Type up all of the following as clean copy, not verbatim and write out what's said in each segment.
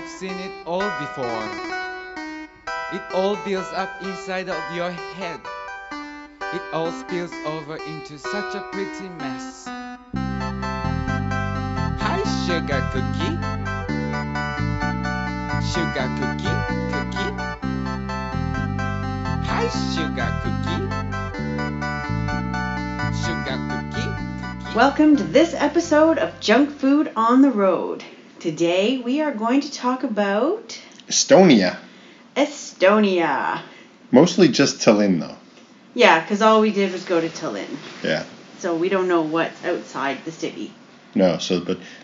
I've seen it all before. It all builds up inside of your head. It all spills over into such a pretty mess. Hi, sugar cookie. Sugar cookie, cookie. Hi, sugar cookie. Sugar cookie, cookie. Welcome to this episode of Junk Food on the Road. Today we are going to talk about Estonia. Mostly just Tallinn, though. Yeah, because all we did was go to Tallinn. Yeah. So we don't know what's outside the city. No,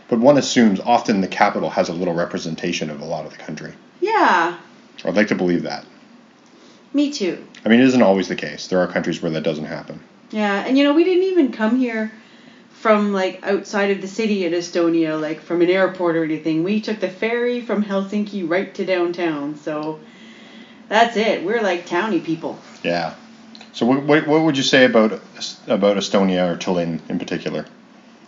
but one assumes often the capital has a little representation of a lot of the country. Yeah. I'd like to believe that. Me too. I mean, it isn't always the case. There are countries where that doesn't happen. Yeah, and we didn't even come here from outside of the city in Estonia, from an airport or anything. We took the ferry from Helsinki right to downtown, so that's it. We're towny people. Yeah. So what would you say about Estonia or Tallinn in particular?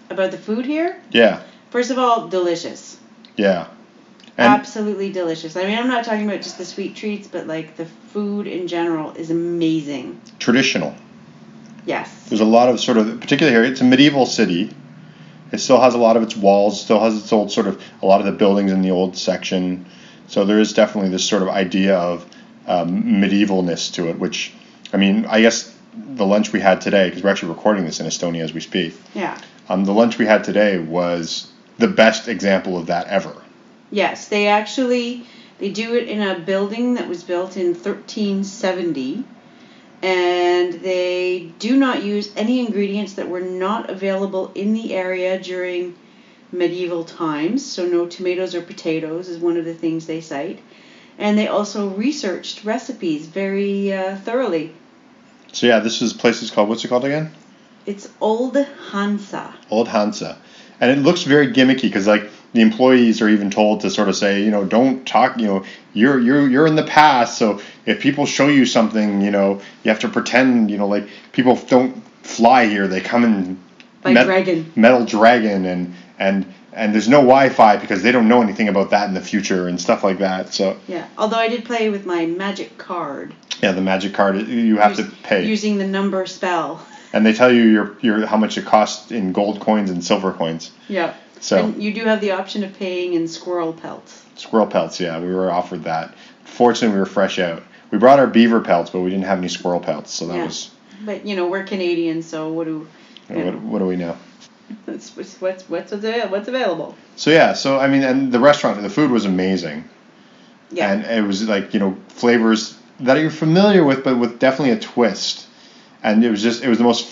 About the food here? Yeah. First of all, delicious. Yeah. Absolutely delicious. I mean, I'm not talking about just the sweet treats, but the food in general is amazing. Traditional. Yes. There's a lot of particularly here, it's a medieval city. It still has a lot of its walls, still has its old a lot of the buildings in the old section. So there is definitely this sort of idea of medievalness to it, which, I mean, I guess the lunch we had today, because we're actually recording this in Estonia as we speak. Yeah. The lunch we had today was the best example of that ever. Yes, they do it in a building that was built in 1370. And they do not use any ingredients that were not available in the area during medieval times. So no tomatoes or potatoes is one of the things they cite. And they also researched recipes very thoroughly. So yeah, place is called, what's it called again? It's Old Hansa. Old Hansa. And it looks very gimmicky because the employees are even told to sort of say, don't talk, you're in the past, so if people show you something, you have to pretend, people don't fly here, they come in metal dragon, and there's no Wi-Fi because they don't know anything about that in the future and stuff like that. So yeah, although I did play with my magic card. Yeah, the magic card, you have to pay. Using the number spell. And they tell you your how much it costs in gold coins and silver coins. Yeah. So, and you do have the option of paying in squirrel pelts. Squirrel pelts, yeah. We were offered that. Fortunately, we were fresh out. We brought our beaver pelts, but we didn't have any squirrel pelts, so that was... But, we're Canadian, so what do we know? What's available. So, yeah. So, I mean, and the restaurant, the food was amazing. Yeah. And it was flavors that you're familiar with, but with definitely a twist. And it was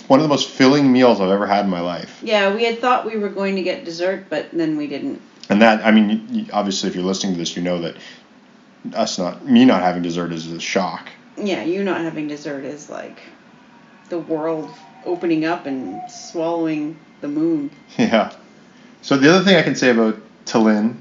one of the most filling meals I've ever had in my life. Yeah, we had thought we were going to get dessert, but then we didn't. And that, I mean, obviously if you're listening to this, you know that me not having dessert is a shock. Yeah, you not having dessert is the world opening up and swallowing the moon. Yeah. So the other thing I can say about Tallinn,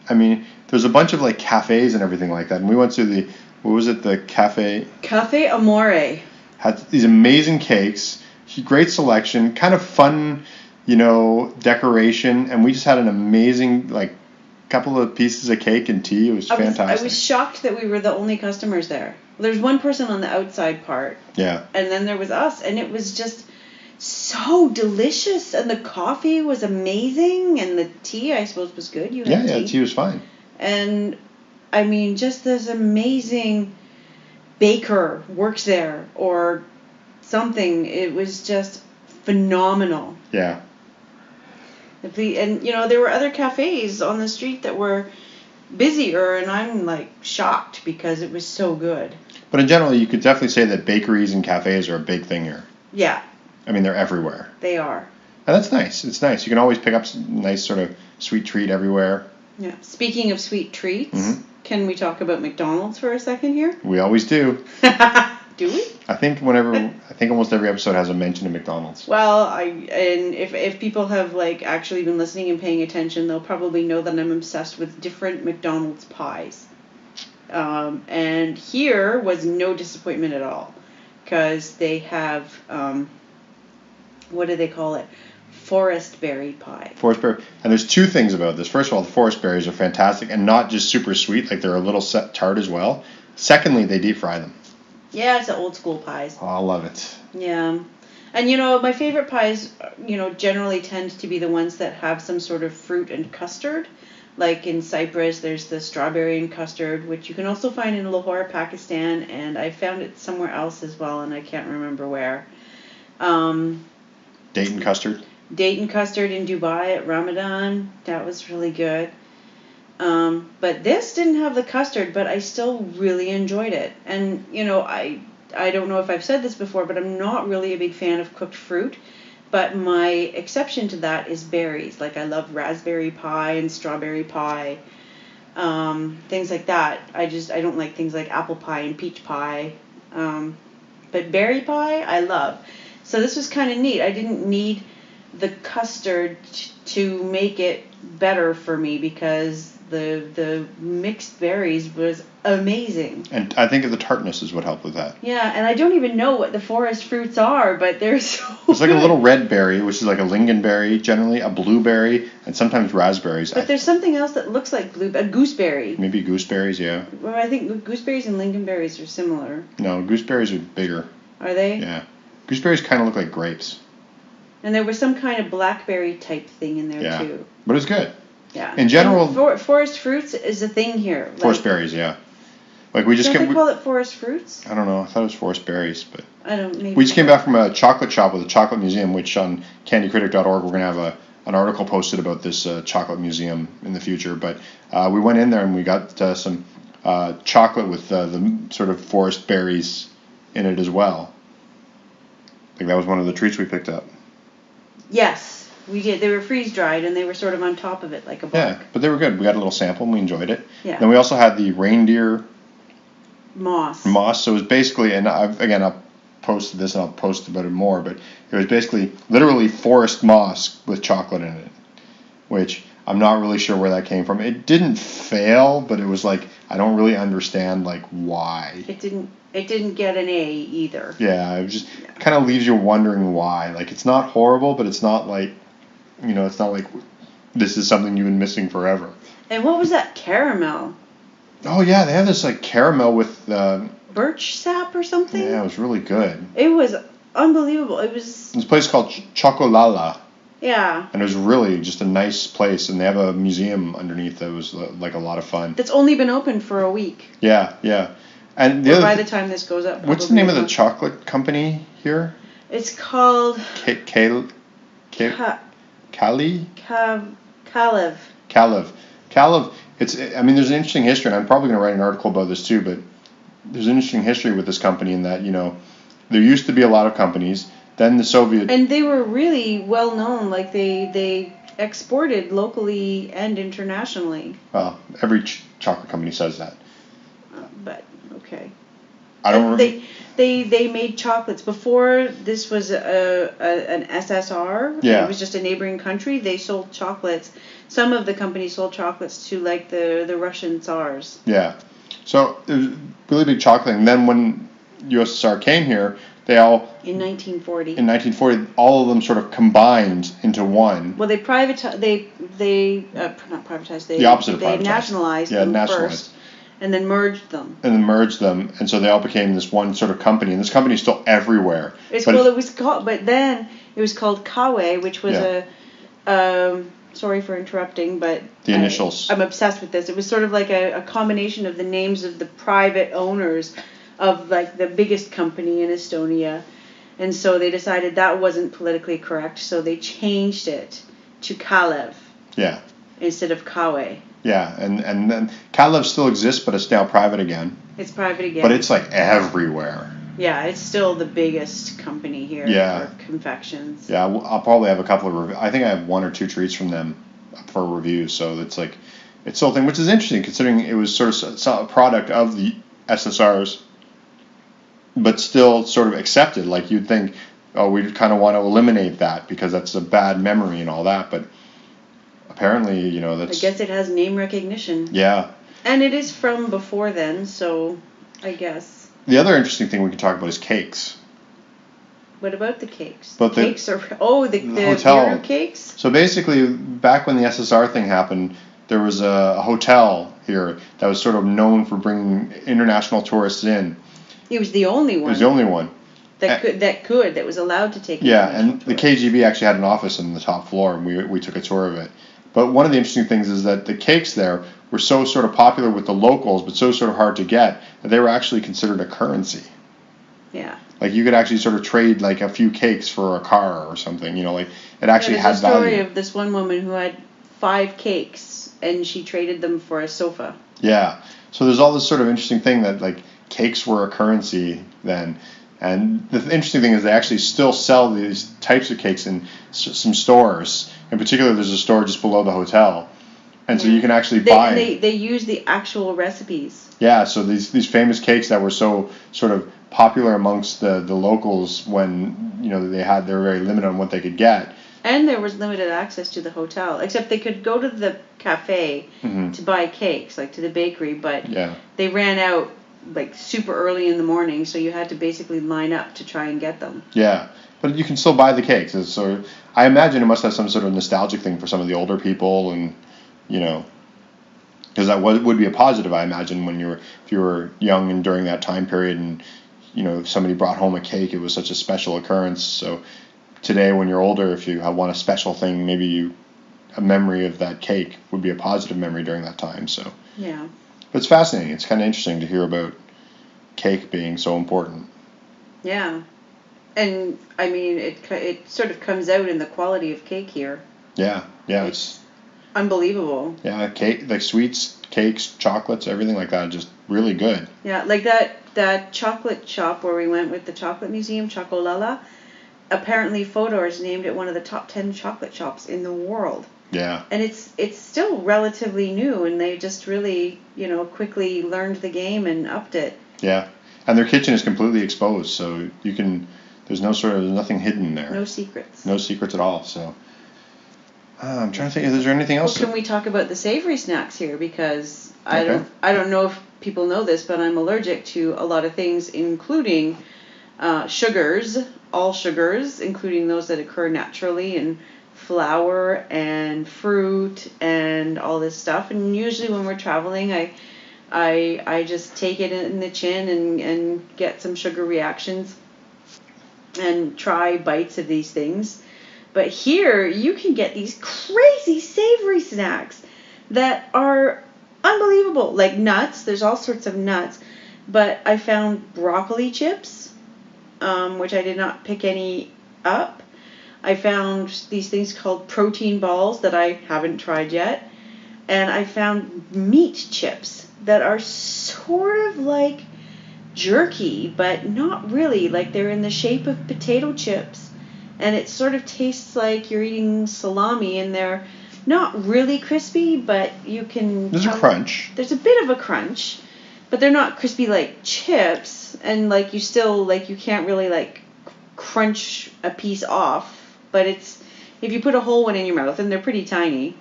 I mean, there's a bunch of cafes and everything like that. And we went to the cafe? Cafe Amore. Had these amazing cakes, great selection, kind of fun, decoration, and we just had an amazing, couple of pieces of cake and tea. It was fantastic. I was shocked that we were the only customers there. There's one person on the outside part. Yeah. And then there was us, and it was just so delicious, and the coffee was amazing, and the tea, I suppose, was good. You had tea. Yeah, tea was fine. And, I mean, just this amazing baker works there or something. It was just phenomenal. Yeah. And there were other cafes on the street that were busier, and I'm shocked because it was so good. But in general, you could definitely say that bakeries and cafes are a big thing here. Yeah. I mean, they're everywhere. They are. And that's nice. It's nice. You can always pick up some nice sort of sweet treat everywhere. Yeah. Speaking of sweet treats, Can we talk about McDonald's for a second here? We always do. Do we? I think almost every episode has a mention of McDonald's. Well, if people have actually been listening and paying attention, they'll probably know that I'm obsessed with different McDonald's pies. And here was no disappointment at all, because they have what do they call it? forest berry pie. Forest berry. And there's two things about this. First of all, the forest berries are fantastic and not just super sweet, like they're a little tart as well. Secondly, they deep fry them. Yeah, it's the old school pies. Oh, I love it. Yeah. And my favorite pies, generally tend to be the ones that have some sort of fruit and custard. Like in Cyprus, there's the strawberry and custard, which you can also find in Lahore, Pakistan, and I found it somewhere else as well, and I can't remember where. Date custard. Date and custard in Dubai at Ramadan. That was really good. But this didn't have the custard, but I still really enjoyed it. And, I don't know if I've said this before, but I'm not really a big fan of cooked fruit. But my exception to that is berries. Like I love raspberry pie and strawberry pie, things like that. I don't like things like apple pie and peach pie. But berry pie, I love. So this was kind of neat. I didn't need the custard to make it better for me because the mixed berries was amazing. And I think the tartness is what helped with that. Yeah, and I don't even know what the forest fruits are, but they're so It's like good. a little red berry, which is like a lingonberry generally, a blueberry, and sometimes raspberries. But there's something else that looks like a gooseberry. Maybe gooseberries, yeah. Well, I think gooseberries and lingonberries are similar. No, gooseberries are bigger. Are they? Yeah. Gooseberries kind of look like grapes. And there was some kind of blackberry type thing in there too. But it's good. Yeah. In general, forest fruits is a thing here. Forest berries, yeah. Like we just don't they call it forest fruits? I don't know. I thought it was forest berries, but I don't. Maybe we just came back from a chocolate shop with a chocolate museum, which on candycritic.org we're gonna have an article posted about this chocolate museum in the future. But we went in there and we got some chocolate with the sort of forest berries in it as well. I think that was one of the treats we picked up. Yes, we did. They were freeze dried and they were sort of on top of it like a bark. Yeah, but they were good. We got a little sample and we enjoyed it. Yeah. Then we also had the reindeer moss. So it was basically, and I'll post this and I'll post about it more, but it was basically literally forest moss with chocolate in it, which I'm not really sure where that came from. It didn't fail, but it was like, I don't really understand like why. It didn't get an A either. Yeah, it just kind of leaves you wondering why. Like it's not horrible, but it's not like, it's not like this is something you've been missing forever. And what was that caramel? Oh yeah, they have this like caramel with birch sap or something. Yeah, it was really good. It was unbelievable. It was. This place called Chocolala. Yeah. And it was really just a nice place, and they have a museum underneath that was like a lot of fun. It's only been open for a week. Yeah, yeah. And by the time this goes up. What's the name of the chocolate company here? It's called. Kalev. Kalev. There's an interesting history, and I'm probably going to write an article about this too, but there's an interesting history with this company in that, there used to be a lot of companies, then the Soviet... And they were really well known, like they exported locally and internationally. Well, every chocolate company says that. But, okay. I don't remember. They made chocolates. Before this was an SSR, yeah. It was just a neighboring country, they sold chocolates. Some of the companies sold chocolates to like the Russian Tsars. Yeah. So it was really big chocolate. And then when USSR came here, they all... In 1940. In 1940, all of them sort of combined into one. Well, they privatized... not privatized. The opposite of privatized. They nationalized them first. And then merged them. And so they all became this one sort of company. And this company is still everywhere. But then it was called Kawe, which was sorry for interrupting, but the initials. I'm obsessed with this. It was sort of like a combination of the names of the private owners of like the biggest company in Estonia. And so they decided that wasn't politically correct, so they changed it to Kalev. Yeah. Instead of Kawe. Yeah, and then Kalev still exists, but it's now private again. It's private again. But it's like everywhere. Yeah, it's still the biggest company here for confections. Yeah, I'll probably have a couple of reviews. I think I have one or two treats from them for review. So it's like, it's the whole thing, which is interesting considering it was sort of a product of the SSRs, but still sort of accepted. Like you'd think, oh, we kind of want to eliminate that because that's a bad memory and all that. But apparently, that's... I guess it has name recognition. Yeah. And it is from before then, so I guess... The other interesting thing we can talk about is cakes. What about the cakes? But the cakes are the hotel Viru cakes. So basically, back when the SSR thing happened, there was a hotel here that was sort of known for bringing international tourists in. It was the only one. It was the only one that was allowed to take. Yeah, and the KGB actually had an office on the top floor, and we took a tour of it. But one of the interesting things is that the cakes there were so sort of popular with the locals, but so sort of hard to get, that they were actually considered a currency. Yeah. Like you could actually sort of trade like a few cakes for a car or something, you know, like it actually had value. There's a story of this one woman who had 5 cakes and she traded them for a sofa. Yeah. So there's all this sort of interesting thing that like cakes were a currency then. And the interesting thing is they actually still sell these types of cakes in some stores. In particular, there's a store just below the hotel. And so you can actually buy... They use the actual recipes. Yeah, so these famous cakes that were so sort of popular amongst the locals when, you know, they were very limited on what they could get. And there was limited access to the hotel, except they could go to the cafe to buy cakes, like to the bakery, but they ran out like super early in the morning, so you had to basically line up to try and get them. Yeah, but you can still buy the cakes. So I imagine it must have some sort of nostalgic thing for some of the older people, and you know, because that would be a positive, I imagine, if you were young and during that time period, and you know, if somebody brought home a cake, it was such a special occurrence. So today, when you're older, if you want a special thing, maybe a memory of that cake would be a positive memory during that time. So yeah. But it's fascinating. It's kind of interesting to hear about cake being so important. Yeah. And, I mean, it sort of comes out in the quality of cake here. Yeah. It's unbelievable. Yeah, cake, like sweets, cakes, chocolates, everything like that, just really good. Yeah, like that chocolate shop where we went with the chocolate museum, Chocolala, apparently Fodor's named it one of the top 10 chocolate shops in the world. Yeah. And it's still relatively new, and they just really, you know, quickly learned the game and upped it. Yeah. And their kitchen is completely exposed, so there's nothing hidden there. No secrets. No secrets at all, so. I'm trying to think, is there anything else? Well, can we talk about the savory snacks here? Because I don't know if people know this, but I'm allergic to a lot of things, including sugars, all sugars, including those that occur naturally, and flour and fruit and all this stuff. And usually when we're traveling, I just take it in the chin and get some sugar reactions and try bites of these things. But here you can get these crazy savory snacks that are unbelievable, like nuts. There's all sorts of nuts, but I found broccoli chips, which I did not pick any up. I found these things called protein balls that I haven't tried yet. And I found meat chips that are sort of like jerky, but not really. Like they're in the shape of potato chips. And it sort of tastes like you're eating salami, and they're not really crispy, but you can... There's a crunch. There's a bit of a crunch, but they're not crispy like chips. And like you can't really like crunch a piece off. But it's, if you put a whole one in your mouth, and they're pretty tiny,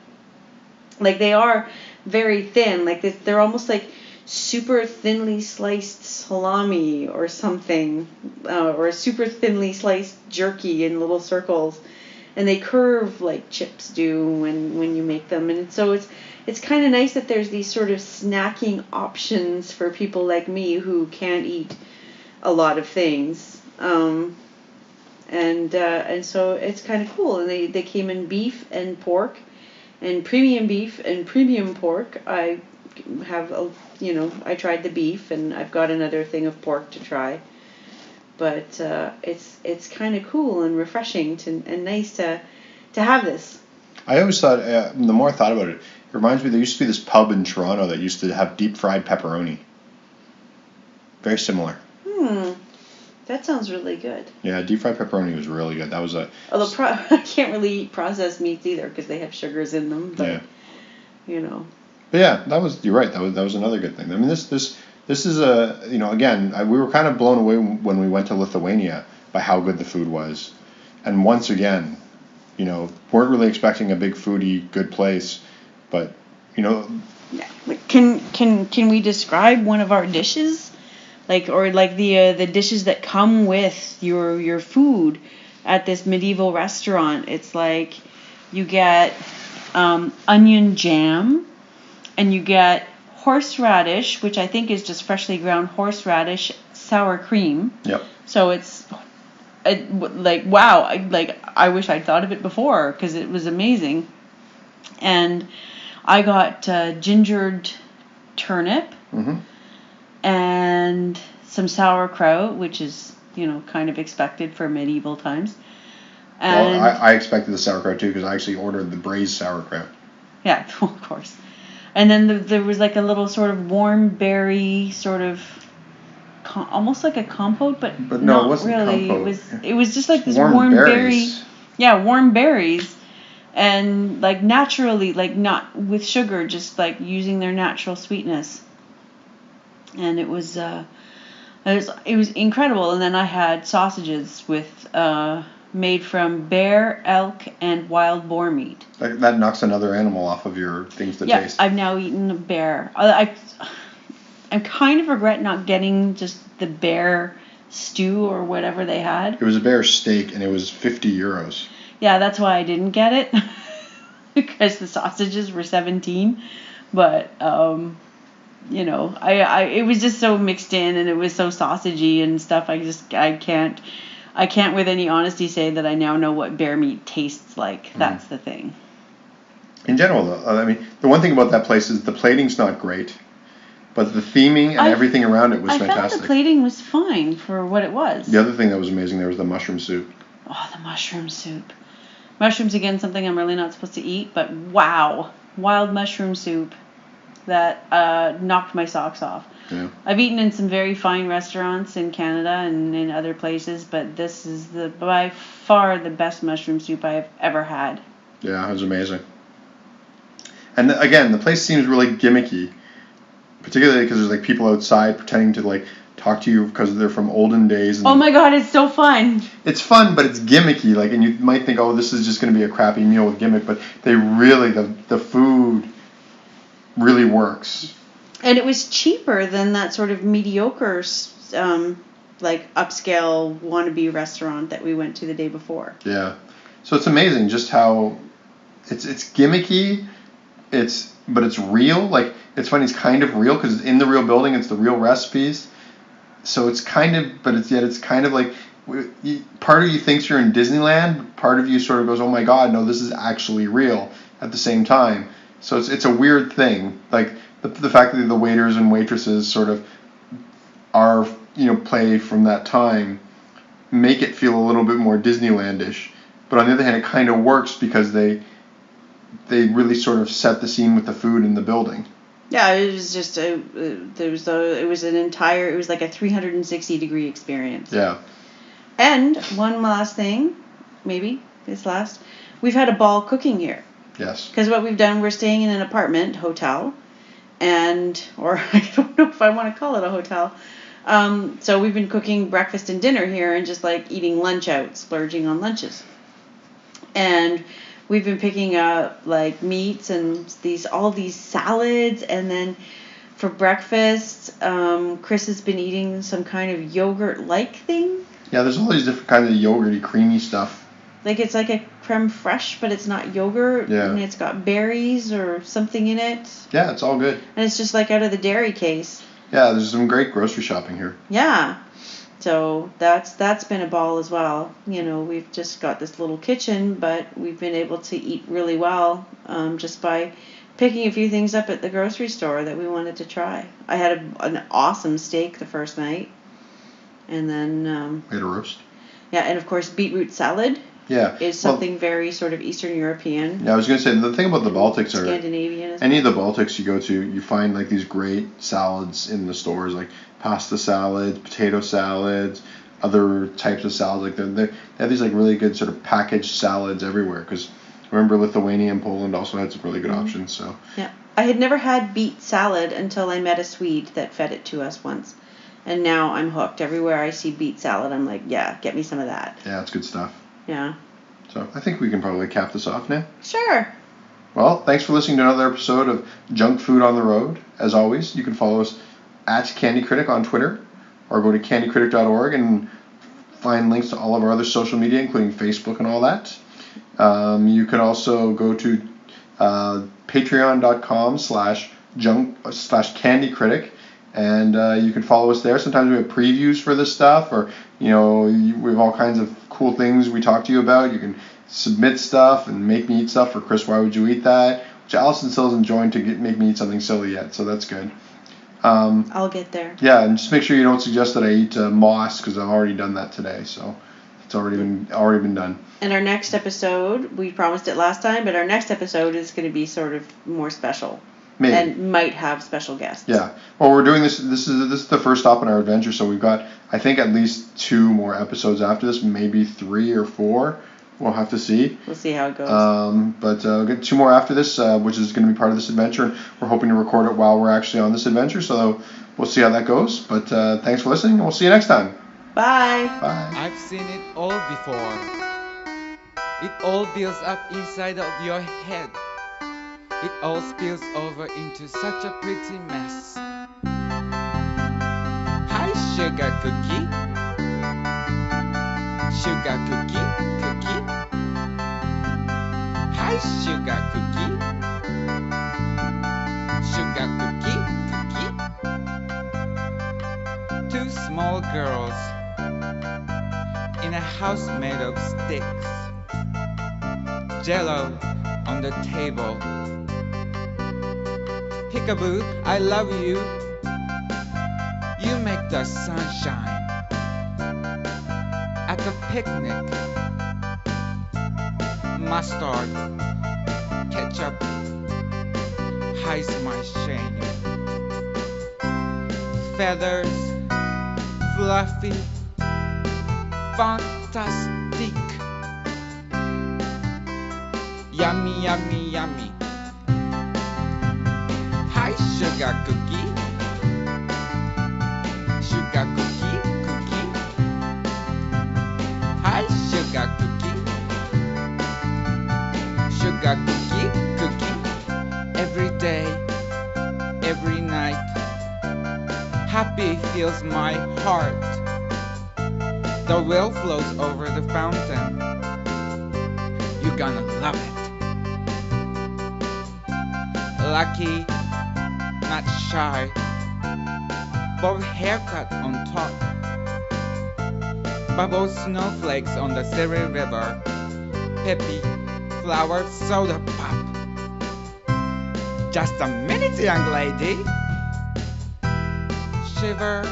like they are very thin, like they're almost like super thinly sliced salami or something, or super thinly sliced jerky in little circles, and they curve like chips do when you make them. And so it's kind of nice that there's these sort of snacking options for people like me who can't eat a lot of things. And so it's kind of cool. And they came in beef and pork, and premium beef and premium pork. I have, I tried the beef, and I've got another thing of pork to try. But it's kind of cool and refreshing and nice to have this. I always thought, the more I thought about it, it reminds me, there used to be this pub in Toronto that used to have deep fried pepperoni. Very similar. That sounds really good. Yeah, deep fried pepperoni was really good. That was Although I can't really eat processed meats either because they have sugars in them. But, But yeah, you're right. That was another good thing. I mean, this is again, we were kind of blown away when we went to Lithuania by how good the food was. And once again, weren't really expecting a big foodie, good place, but, Yeah. Can we describe one of our dishes? or like the dishes that come with your food at this medieval restaurant. It's like you get onion jam, and you get horseradish, which I think is just freshly ground horseradish, sour cream. Yep. So it's like, wow, I wish I'd thought of it before, because it was amazing. And I got gingered turnip, and some sauerkraut, which is, kind of expected for medieval times. And well, I expected the sauerkraut too, because I actually ordered the braised sauerkraut. Yeah, of course. And then there was like a little sort of warm berry sort of, almost like a compote, but no, not it wasn't really. compote. It was just like this warm berry. Yeah, warm berries, and like naturally, like not with sugar, just like using their natural sweetness. And it was incredible. And then I had sausages made from bear, elk, and wild boar meat. That knocks another animal off of your things to taste. Yeah, I've now eaten a bear. I kind of regret not getting just the bear stew or whatever they had. It was a bear steak, and it was €50. Yeah, that's why I didn't get it, because the sausages were 17. But it was just so mixed in, and it was so sausagey and stuff. I can't with any honesty say that I now know what bear meat tastes like. That's the thing. In general, though, I mean, the one thing about that place is the plating's not great, but the theming and everything around it was fantastic. I found the plating was fine for what it was. The other thing that was amazing there was the mushroom soup. Oh, the mushroom soup. Mushrooms, again, something I'm really not supposed to eat, but wow. Wild mushroom soup that knocked my socks off. Yeah. I've eaten in some very fine restaurants in Canada and in other places, but this is by far the best mushroom soup I have ever had. Yeah, it was amazing. And again, the place seems really gimmicky, particularly because there's like people outside pretending to like talk to you because they're from olden days. And oh my God, it's so fun. It's fun, but it's gimmicky. Like, and you might think, oh, this is just going to be a crappy meal with gimmick, but they really, the food really works. And it was cheaper than that sort of mediocre, like upscale wannabe restaurant that we went to the day before. Yeah, so it's amazing just how it's gimmicky. But it's real. Like, it's funny. It's kind of real because it's in the real building. It's the real recipes. So it's kind of, but it's kind of like part of you thinks you're in Disneyland. Part of you sort of goes, oh my God, no, this is actually real at the same time. So it's a weird thing. Like the fact that the waiters and waitresses sort of are, play from that time, make it feel a little bit more Disneylandish. But on the other hand, it kind of works because they really sort of set the scene with the food in the building. Yeah, it was just it was like a 360-degree experience. Yeah. And one last thing, maybe this last, we've had a ball cooking here. Yes. Because what we've done, we're staying in an apartment hotel, or I don't know if I want to call it a hotel. So we've been cooking breakfast and dinner here, and just like eating lunch out, splurging on lunches. And we've been picking up like meats and all these salads, and then for breakfast, Chris has been eating some kind of yogurt-like thing. Yeah, there's all these different kinds of yogurty, creamy stuff. Like it's like a creme fraiche, but it's not yogurt. Yeah. And it's got berries or something in it. Yeah, it's all good. And it's just like out of the dairy case. Yeah, there's some great grocery shopping here. Yeah. So that's been a ball as well. We've just got this little kitchen, but we've been able to eat really well just by picking a few things up at the grocery store that we wanted to try. I had an awesome steak the first night. And then... we had a roast. Yeah, and of course beetroot salad. Yeah. Is something very sort of Eastern European. Yeah, I was going to say, the thing about the Baltics are... Scandinavian. Any of the Baltics you go to, you find like these great salads in the stores, like pasta salads, potato salads, other types of salads. Like they have these like really good sort of packaged salads everywhere. Because remember, Lithuania and Poland also had some really good options. So yeah, I had never had beet salad until I met a Swede that fed it to us once, and now I'm hooked. Everywhere I see beet salad, I'm like, yeah, get me some of that. Yeah, it's good stuff. Yeah. So I think we can probably cap this off now. Sure. Well, thanks for listening to another episode of Junk Food on the Road. As always, you can follow us at Candy Critic on Twitter, or go to candycritic.org and find links to all of our other social media, including Facebook and all that. You can also go to patreon.com/candycritic, and you can follow us there. Sometimes we have previews for this stuff, or we have all kinds of cool things we talk to you about. You can submit stuff and make me eat stuff for Chris. Why would you eat that? Which Allison still isn't joined to make me eat something silly yet, so that's good. I'll get there. Yeah, and just make sure you don't suggest that I eat moss, because I've already done that today, so it's already been done. And our next episode, we promised it last time, but our next episode is going to be sort of more special. Maybe. And might have special guests. Yeah. Well, we're doing this. This is the first stop in our adventure, so we've got, I think, at least 2 more episodes after this, maybe 3 or 4. We'll have to see. We'll see how it goes. But we'll get 2 more after this, which is going to be part of this adventure. And we're hoping to record it while we're actually on this adventure, so we'll see how that goes. But thanks for listening, and we'll see you next time. Bye. Bye. I've seen it all before. It all builds up inside of your head. It all spills over into such a pretty mess. Hi, sugar cookie. Sugar cookie, cookie. Hi, sugar cookie. Sugar cookie, cookie. 2 small girls in a house made of sticks. Jello on the table. Peekaboo, I love you. You make the sunshine. At the picnic, mustard, ketchup hides my shame. Feathers, fluffy, fantastic. Yummy, yummy, yummy. Hi, sugar cookie. Sugar cookie, cookie. Hi, sugar cookie. Sugar cookie, cookie. Every day, every night. Happy fills my heart. The well flows over the fountain. You're gonna love it. Lucky, not shy. Bob haircut on top. Bubble snowflakes on the Surrey River. Peppy, flower soda pop. Just a minute, young lady. Shiver,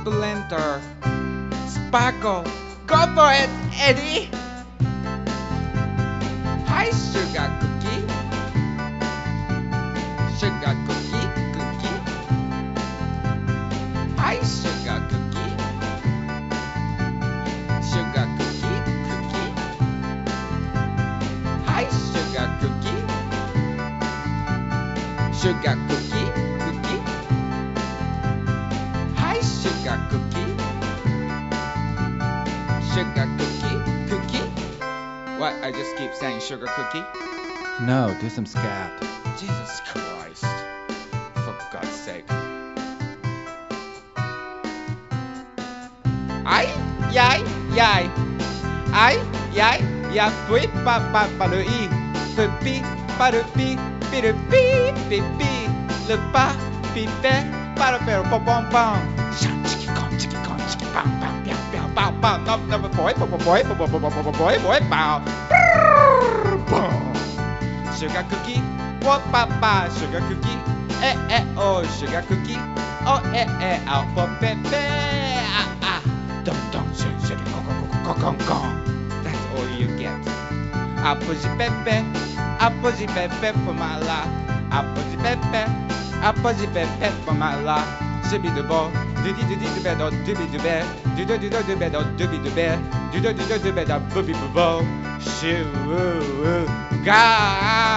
splinter, sparkle. Go for it, Eddie. Hi, sugar cookie. Sugar cookie, cookie. Hi, sugar cookie. Sugar cookie, cookie. Hi, sugar cookie. Sugar cookie, cookie. Hi, sugar cookie. Sugar cookie, cookie. What? I just keep saying sugar cookie? No, do some scat. Jesus Christ. For God's sake. Ay, yay, yay. Ay, yay, ya, pui, pa, pa, pa, le, i. Pupi, pa, le, pi, le, pi, pi, pi. Le, pa, pi, pe, pa, le, pe, pom, pom, pom. Shan, chiki, kon, chiki, pam, pam, piao, piao, pow, pow. No, no, boy, boy, pow. Boom. Sugar cookie, what papa, sugar cookie, oh, sugar cookie, oh, oh, for pepe, ah, dum, sugar, gong. That's all you get. Apogee pepe for my la, apogee pepe for my la, shibi de bo, doody de bed, dooby de bed, do de bed, dooby de bed, do de bed, booby boo, shoo, God.